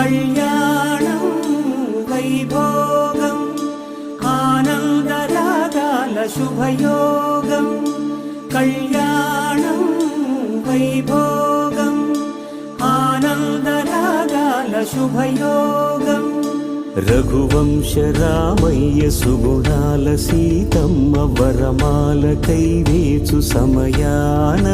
కళ్యాణం వైభోగం ఆనందరాగాల శుభయోగం కళ్యాణం వైభోగం ఆనందరాగాల శుభయోగం రఘువంశ రామయ్య సుగుణాల సీతమ్మ వరమాల కైవేచు సమయాన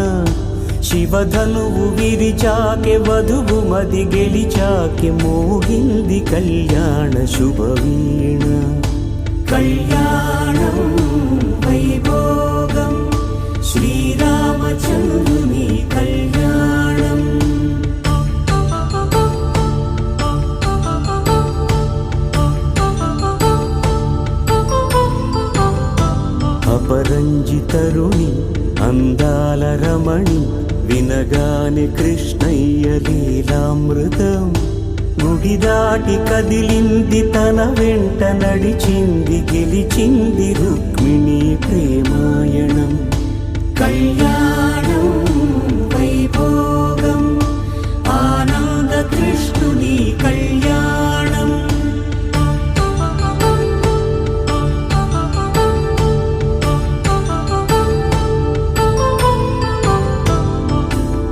శివధనువు విరిచాకె వధువు మది గెలిచాకె మోగింది కళ్యాణ శుభవీణ కళ్యాణం వైభోగం శ్రీరామచంద్రుని కళ్యాణం అపరంజి తరుణి అందాల రమణి వినగానే కృష్ణయ్య లీలామృతం గుడి దాటి కదిలింది తన వెంట నడిచింది గెలిచింది రుక్మిణి ప్రేమాయణం కళ్యాణం వైభోగం ఆనంద కృష్ణుని కళ్యాణం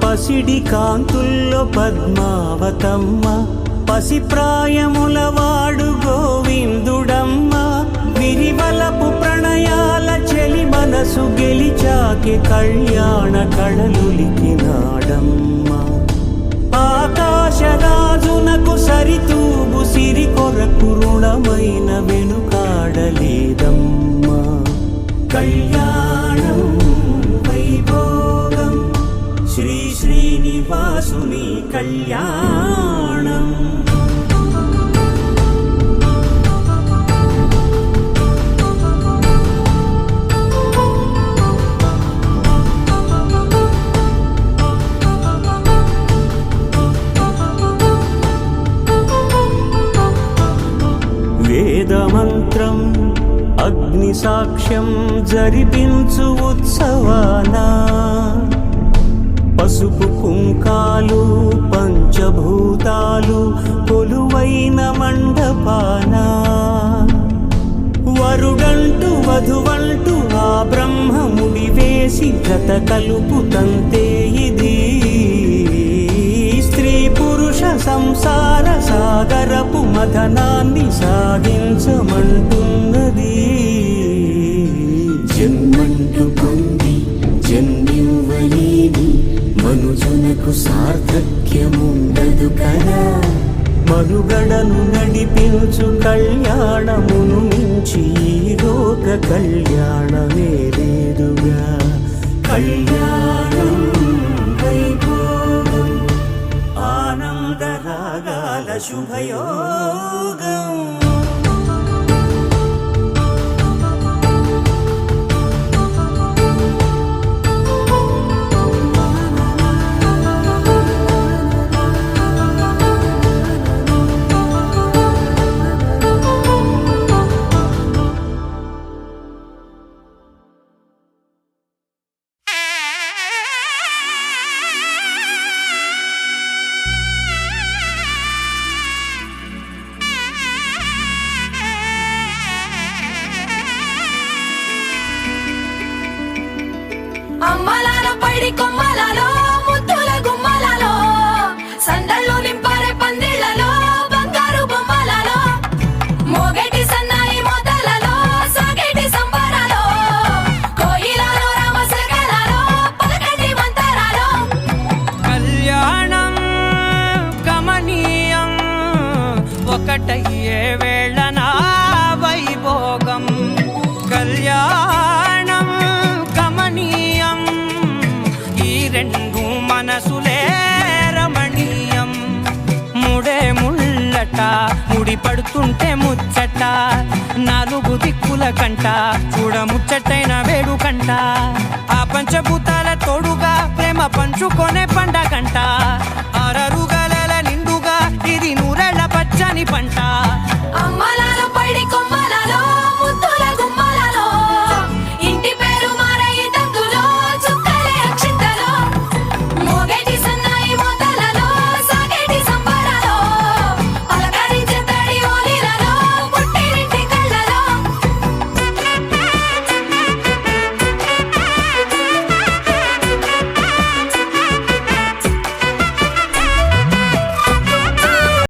పసిడి కాంతుల్లో పద్మావతమ్మ పసిప్రాయముల వాడు గోవిందుడమ్మ విరివలపు ప్రణయాల చెలి మనసు గెలిచాకి కళ్యాణ కళలులికినాడమ్మ ఆకాశరాజునకు సరితూగు సిరి కొరకు రుణమైన వెనుకాడలేదమ్మా కళ్యాణం వైభోగం శ్రీ శ్రీనివాసుని కళ్యాణం వేదమంత్రం అగ్ని సాక్ష్యం జరిపించు ఉత్సవానా పసుపు కుంకాలు పంచభూతాలు కొలువైన మండపాన వరుడంటూ వధువంటూ ఆ బ్రహ్మముడి వేసి జత కలుపుతంతే ఇది స్త్రీ పురుష సంసార సాగరపు మథనాన్ని సాగించమంటున్నది జన్మంటూ పొంది జన్మివ్వలేని మనుజునకు సార్థక్యముండదు కదా మనుగడను నడిపించు కళ్యాణమును మించి ఈ లోక కళ్యాణమే లేదుగా కళ్యాణం వైభోగం ఆనందరాగాల శుభయోగం అమ్మలాలో పైడి కొమ్మలలో ముద్దుల గుమ్మలలో సందళ్ళు నింపారే పందిళ్లలో బంగారు బొమ్మలలో మోగేటి సన్నాయి మోతలలో సాగేటి సంబరాలో కోయిలలో రామసగలలో పలకటి మంతరాలో కళ్యాణం గమనీయం ఒకటయ్యే వేళనా వైభోగం కళ్యాణం గమనీయం ఈ రెండు మనసులే రమణీయం ముడే ముళ్ళట ముడి పడుతుంటే ముచ్చట నాలుగు దిక్కుల కంట చూడ ముచ్చటైన వేడుకంట ఆ పంచభూతాల తోడుగా ప్రేమ పంచుకొనే పండగంట ఆరరుగల నిండుగా ఇది నూరెళ్ళ పచ్చని పంట